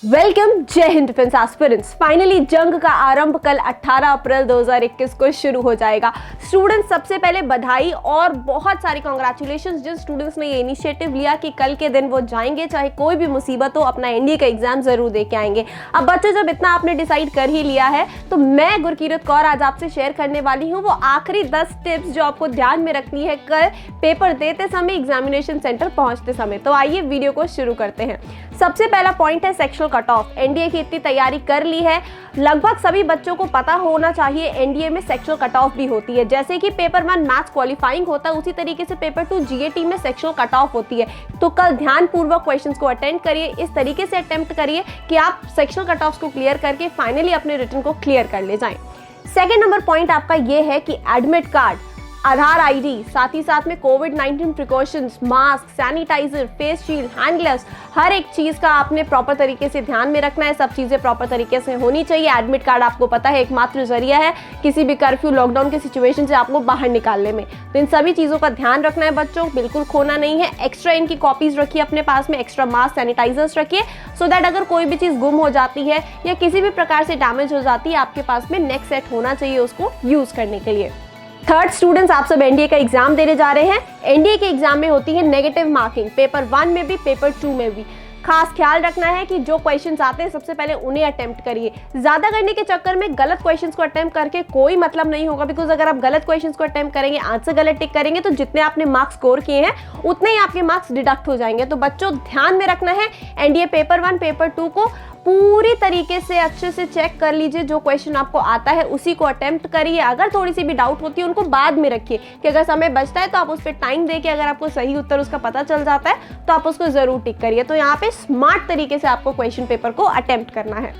Welcome. जय Hind defence aspirants. Finally जंग का आरंभ कल 18 अप्रैल 2021 को शुरू हो जाएगा। स्टूडेंट्स, सबसे पहले बधाई और बहुत सारी कांग्रेचुलेशंस जिन स्टूडेंट्स ने ये इनिशिएटिव लिया कि कल के दिन वो जाएंगे, चाहे कोई भी मुसीबत हो, अपना एनडीए का एग्जाम जरूर दे के आएंगे। अब बच्चों, जब इतना आपने डिसाइड कर ही लिया है तो मैं गुरकीरत कौर आज आपसे शेयर करने वाली हूँ वो आखिरी 10 टिप्स जो आपको ध्यान में रखनी है कल पेपर देते समय, एग्जामिनेशन सेंटर पहुंचते समय। तो आइए वीडियो को शुरू करते हैं। सबसे पहला पॉइंट है सेक्शनल कट ऑफ। एनडीए की इतनी तैयारी कर ली है, लगभग सभी बच्चों को पता होना चाहिए एनडीए में सेक्शनल कट ऑफ भी होती है। जैसे कि पेपर 1 मैथ्स क्वालिफाइंग होता है, उसी तरीके से पेपर 2 जीएटी में सेक्शनल कट ऑफ होती है। तो कल ध्यानपूर्वक क्वेश्चंस को अटेंड करिए, इस तरीके से अटेम्प्ट करिए कि आप सेक्शनल कट ऑफ को क्लियर करके फाइनली अपने रिटर्न को क्लियर कर ले जाएं। सेकेंड नंबर पॉइंट आपका ये है कि एडमिट कार्ड, आधार आईडी, साथ ही साथ में कोविड-19 precautions, mask, sanitiser, face shield, hand gloves, हर एक चीज का आपने प्रॉपर तरीके से ध्यान में रखना है। सब चीजें प्रॉपर तरीके से होनी चाहिए। एडमिट कार्ड आपको पता है एकमात्र जरिया है किसी भी कर्फ्यू, लॉकडाउन के सिचुएशन से आपको बाहर निकालने में। तो इन सभी चीजों का ध्यान रखना है बच्चों, बिल्कुल खोना नहीं है। एक्स्ट्रा इनकी कॉपीज रखिए अपने पास में, एक्स्ट्रा मास्क, सैनिटाइजर्स रखिए, सो दैट अगर कोई भी चीज गुम हो जाती है या किसी भी प्रकार से डैमेज हो जाती है, आपके पास में नेक्स्ट सेट होना चाहिए उसको यूज करने के लिए। थर्ड, स्टूडेंट्स, आप सब एनडीए का एग्जाम देने जा रहे हैं। एनडीए के एग्जाम में होती है नेगेटिव मार्किंग, पेपर 1 में भी, पेपर 2 में भी। खास ख्याल रखना है कि जो क्वेश्चंस आते हैं सबसे पहले उन्हें अटेम्प्ट करिए। ज्यादा करने के चक्कर में गलत क्वेश्चंस को अटेम्प्ट करके कोई मतलब नहीं होगा, बिकॉज अगर आप गलत क्वेश्चंस को अटेम्प्ट करेंगे, आंसर गलत टिक करेंगे, तो जितने आपने मार्क्स स्कोर किए हैं उतने ही आपके मार्क्स डिडक्ट हो जाएंगे। तो बच्चों, ध्यान में रखना है एनडीए पेपर 1, पेपर 2 को पूरी तरीके से अच्छे से चेक कर लीजिए। जो क्वेश्चन आपको आता है उसी को अटेम्प्ट करिए। अगर थोड़ी सी भी डाउट होती है उनको बाद में रखिए कि अगर समय बचता है तो आप उस पर टाइम देके अगर आपको सही उत्तर उसका पता चल जाता है तो आप उसको जरूर टिक करिए। तो यहाँ पे स्मार्ट तरीके से आपको क्वेश्चन पेपर को अटेम्प्ट करना है।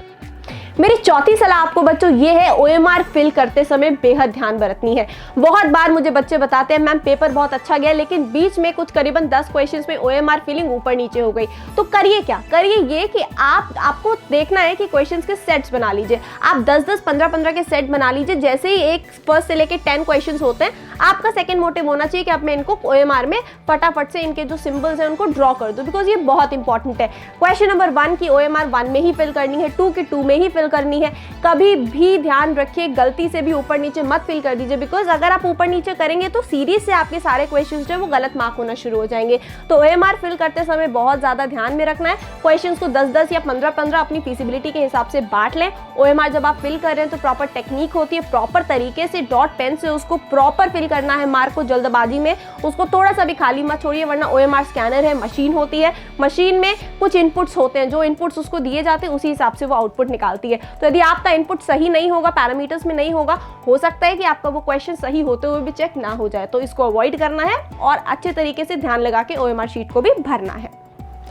मेरी चौथी सलाह आपको बच्चों ये है, ओएमआर फिल करते समय बेहद ध्यान बरतनी है। बहुत बार मुझे बच्चे बताते हैं मैम पेपर बहुत अच्छा गया, लेकिन बीच में कुछ करीबन 10 क्वेश्चंस में ओएमआर फिलिंग ऊपर नीचे हो गई। तो करिए क्या, करिए ये कि आपको देखना है कि क्वेश्चंस के सेट्स बना लीजिए। आप 10-10, 15-15 के सेट बना लीजिए। जैसे ही एक फर्स्ट से लेके 10 क्वेश्चन होते हैं, आपका सेकेंड मोटिव होना चाहिए कि अब मैं इनको ओएमआर में फटाफट से इनके जो सिंबल्स हैं उनको ड्रॉ कर दूं, बिकॉज ये बहुत इंपॉर्टेंट है। क्वेश्चन नंबर 1 की ओएमआर 1 में ही फिल करनी है, 2 की 2 में ही फिल करनी है। कभी भी ध्यान रखिए गलती से भी ऊपर नीचे मत फिल कर दीजिए, बिकॉज अगर आप ऊपर नीचे करेंगे तो सीरीज से आपके सारे क्वेश्चंस जो है वो गलत मार्क होना शुरू हो जाएंगे। तो ओएमआर फिल करते समय बहुत ज्यादा ध्यान में रखना है। क्वेश्चंस को 10-10 या 15-15 अपनी फीसिबिलिटी के हिसाब से बांट लें। ओएमआर जब आप फिल कर रहे हैं तो प्रॉपर टेक्निक होती है, प्रॉपर तरीके से डॉट पेन से उसको प्रॉपर फिल करना है। मार्क को जल्दबाजी में उसको थोड़ा सा भी खाली मत छोड़िए, वरना ओएमआर स्कैनर है, मशीन होती है, मशीन में कुछ इनपुट्स होते हैं, जो इनपुट्स उसको दिए जाते हैं उसी हिसाब से वो आउटपुट निकालती है। तो यदि आपका इनपुट सही नहीं होगा, पैरामीटर्स में नहीं होगा, हो सकता है कि आपका वो क्वेश्चन सही होते हुए भी चेक ना हो जाए। तो इसको अवॉइड करना है और अच्छे तरीके से ध्यान लगा के ओएमआर शीट को भी भरना है।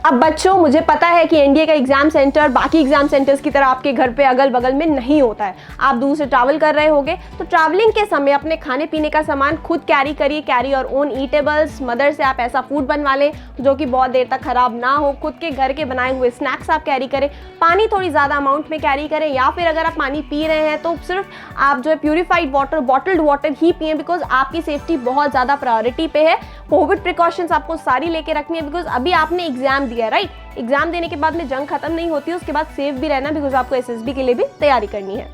अब बच्चों, मुझे पता है कि एनडीए का एग्जाम सेंटर बाकी एग्जाम सेंटर्स की तरह आपके घर पे अगल बगल में नहीं होता है। आप दूर से ट्रैवल कर रहे होंगे, तो ट्रैवलिंग के समय अपने खाने पीने का सामान खुद कैरी करिए। Carry your own eatables. Mother से आप ऐसा फूड बनवा लें जो कि बहुत देर तक खराब ना हो। खुद के घर के बनाए हुए स्नैक्स आप कैरी करें। पानी थोड़ी ज़्यादा अमाउंट में कैरी करें, या फिर अगर आप पानी पी रहे हैं तो सिर्फ आप जो है प्यूरिफाइड वाटर, बॉटल्ड वाटर ही पिए, बिकॉज आपकी सेफ्टी बहुत ज़्यादा प्रायोरिटी पे है। कोविड प्रिकॉशंस आपको सारी लेके रखनी है, बिकॉज अभी आपने एग्जाम दिया, राइट। एग्जाम देने के बाद में जंग खत्म नहीं होती है, उसके बाद सेफ भी रहना, बिकॉज आपको एसएसबी के लिए भी तैयारी करनी है।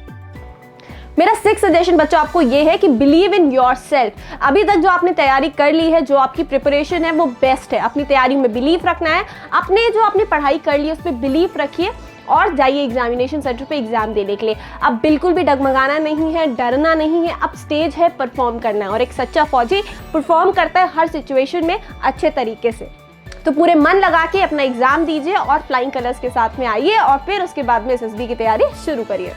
मेरा 6th सजेशन बच्चों आपको ये है कि बिलीव इन योर सेल्फ। अभी तक जो आपने तैयारी कर ली है, जो आपकी प्रिपरेशन है वो बेस्ट है। अपनी तैयारी में बिलीव रखना है, अपने जो आपने पढ़ाई कर ली है उस पर बिलीव रखिए और जाइए एग्जामिनेशन सेंटर पे एग्जाम देने के लिए। अब बिल्कुल भी डगमगाना नहीं है, डरना नहीं है। अब स्टेज है, परफॉर्म करना है, और एक सच्चा फौजी परफॉर्म करता है हर सिचुएशन में अच्छे तरीके से। तो पूरे मन लगा के अपना एग्जाम दीजिए और फ्लाइंग कलर्स के साथ में आइए, और फिर उसके बाद में एसएसबी की तैयारी शुरू करिए।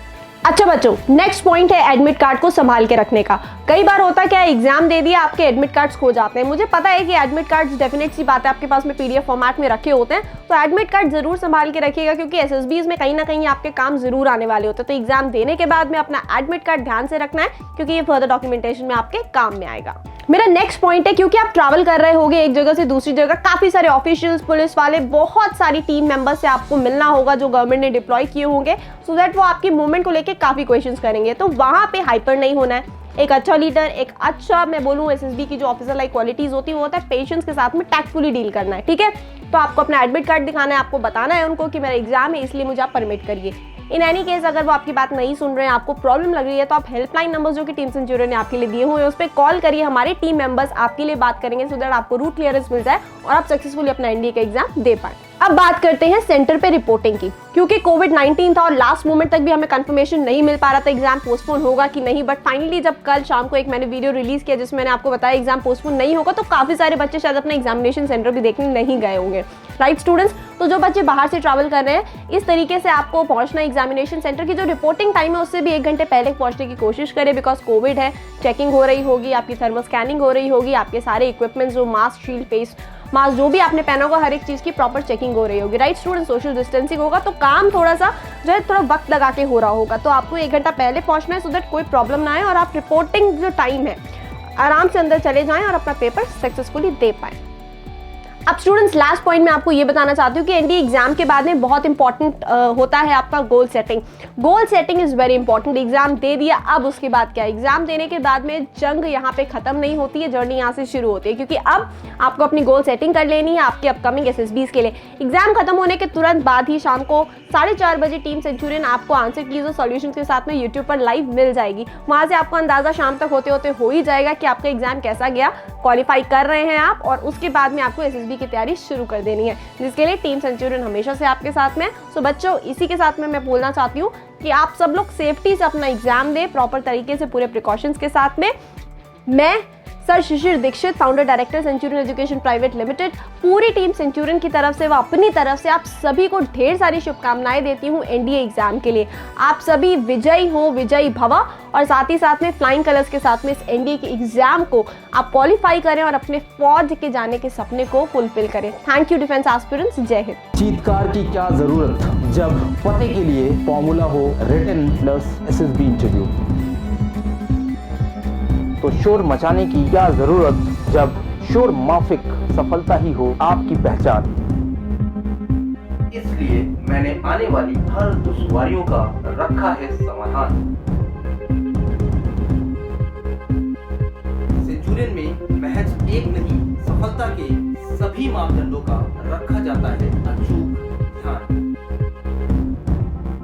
अच्छा बच्चों, नेक्स्ट पॉइंट है एडमिट कार्ड को संभाल के रखने का। कई बार होता क्या है, एग्जाम दे दिया, आपके एडमिट कार्ड्स खो जाते हैं। मुझे पता है कि एडमिट कार्ड्स डेफिनेट सी बात है आपके पास में पीडीएफ फॉर्मेट में रखे होते हैं, तो एडमिट कार्ड जरूर संभाल के रखिएगा, क्योंकि एसएसबीज में कहीं ना कहीं आपके काम जरूर आने वाले होते हैं। तो एग्जाम देने के बाद में अपना एडमिट कार्ड ध्यान से रखना है, क्योंकि ये फर्दर डॉक्यूमेंटेशन में आपके काम में आएगा। मेरा नेक्स्ट पॉइंट है, क्योंकि आप ट्रैवल कर रहे होगे एक जगह से दूसरी जगह, काफी सारे ऑफिशियल्स, पुलिस वाले, बहुत सारी टीम मेंबर्स से आपको मिलना होगा जो गवर्नमेंट ने डिप्लॉय किए होंगे, सो दैट वो आपकी मूवमेंट को लेके काफी क्वेश्चंस करेंगे। तो वहां पे हाइपर नहीं होना है। एक अच्छा लीडर, एक अच्छा, मैं बोलूँ एसएसबी की जो ऑफिसर लाइक क्वालिटीज होती है वो होता है पेशेंस के साथ में टैक्टफुली डील करना है, ठीक है। तो आपको अपना एडमिट कार्ड दिखाना है, आपको बताना है उनको कि मेरा एग्जाम है इसलिए मुझे आप परमिट करिए। इन एनी केस अगर वो आपकी बात नहीं सुन रहे हैं, आपको प्रॉब्लम लग रही है, तो आप हेल्पलाइन नंबर्स जो कि टीम सेंचुरियन ने आपके लिए दिए हुए हैं उस पर कॉल करिए, हमारे टीम मेंबर्स आपके लिए बात करेंगे सो दैट आपको रूट क्लियरेंस मिल जाए और आप सक्सेसफुली अपना एनडीए का एग्जाम दे पाए। अब बात करते हैं सेंटर पे रिपोर्टिंग की, क्योंकि कोविड-19 था और लास्ट मोमेंट तक भी हमें कंफर्मेशन नहीं मिल पा रहा था एग्जाम पोस्टपोन होगा कि नहीं, बट फाइनली जब कल शाम को एक मैंने वीडियो रिलीज किया जिसमें मैंने आपको बताया एग्जाम पोस्टपोन नहीं होगा, तो काफी सारे बच्चे शायद अपना एग्जामिनेशन सेंटर भी देखने नहीं गए होंगे, राइट स्टूडेंट्स। तो जो बच्चे बाहर से ट्रैवल कर रहे हैं, इस तरीके से आपको पहुंचना एग्जामिनेशन सेंटर की जो रिपोर्टिंग टाइम है उससे भी 1 घंटे पहले पहुंचने की कोशिश करें, बिकॉज कोविड है, चेकिंग हो रही होगी, आपकी थर्मल स्कैनिंग हो रही होगी, आपके सारे इक्विपमेंट्स जो मास्क, शील्ड, फेस मास्क जो भी आपने पहना होगा, हर एक चीज की प्रॉपर चेकिंग हो रही होगी, राइट स्टूडेंट। सोशल डिस्टेंसिंग होगा, तो काम थोड़ा सा जो है थोड़ा वक्त लगा के हो रहा होगा, तो आपको 1 घंटा पहले पहुंचना है सो दैट कोई प्रॉब्लम ना आए और आप रिपोर्टिंग जो टाइम है आराम से अंदर चले जाएं और अपना पेपर सक्सेसफुली दे पाएं। अब स्टूडेंट्स लास्ट पॉइंट में आपको ये बताना चाहती हूँ कि एनडीए एग्जाम के बाद में बहुत इंपॉर्टेंट होता है आपका goal setting. Goal setting is very important. Exam दे दिया, अब उसके बाद क्या? एग्जाम देने के बाद में जंग यहाँ पे खत्म नहीं होती है, जर्नी यहाँ से शुरू होती है, क्योंकि अब आपको अपनी गोल सेटिंग कर लेनी है आपके अपकमिंग एसएसबीज के लिए। एग्जाम खत्म होने के तुरंत बाद ही शाम को 4:30 बजे टीम सेंचुरियन आपको आंसर कीज और सॉल्यूशंस के साथ में यूट्यूब पर लाइव मिल जाएगी। वहां से आपको अंदाजा शाम तक होते होते हो ही जाएगा कि आपका एग्जाम कैसा गया, क्वालिफाई कर रहे हैं आप, और उसके बाद में आपको एसएसबी की तैयारी शुरू कर देनी है, जिसके लिए टीम सेंचुरियन हमेशा से आपके साथ में। सो बच्चों, इसी के साथ में मैं बोलना चाहती हूँ कि आप सब लोग सेफ्टी से अपना एग्जाम दें, प्रॉपर तरीके से, पूरे प्रिकॉशंस के साथ में। मैं sir Shishir Dikshit, founder director Centurion Education Private Limited, पूरी टीम सेंचुरियन की तरफ से व अपनी तरफ से आप सभी को ढेर सारी शुभकामनाएं देती हूँ एनडीए एग्जाम के लिए। आप सभी विजयी हो, विजयी भवा, और साथ ही साथ में फ्लाइंग कलर्स के साथ में इस एनडीए के एग्जाम को आप क्वालिफाई करें और अपने फौज के जाने के सपने को फुलफिल करें। Thank you defence aspirants. जय हिंद। चीत्कार की क्या जरूरत जब पते के लिए फॉर्मूला हो रिटन प्लस एसएसबी इंटरव्यू। तो शोर मचाने की क्या जरूरत जब शोर माफिक सफलता ही हो आपकी पहचान। इसलिए मैंने आने वाली हर दुश्वारियों का रखा है समाधान। सेंचुरियन में महज एक नहीं, सफलता के सभी मापदंडों का रखा जाता है अचूक ध्यान।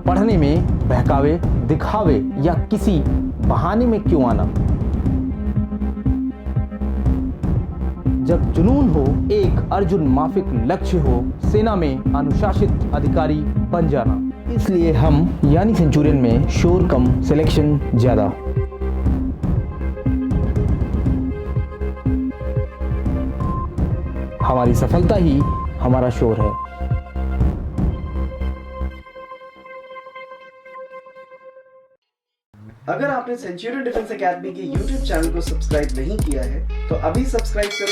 पढ़ने में बहकावे, दिखावे या किसी बहाने में क्यों आना। जब जुनून हो एक अर्जुन माफिक लक्ष्य हो, सेना में अनुशासित अधिकारी बन जाना। इसलिए हम यानी सेंचुरियन में शोर कम, सिलेक्शन ज्यादा। हमारी सफलता ही हमारा शोर है। अगर आपने सेंचुरियन डिफेंस एकेडमी के YouTube चैनल को सब्सक्राइब नहीं किया है तो अभी सब्सक्राइब करें।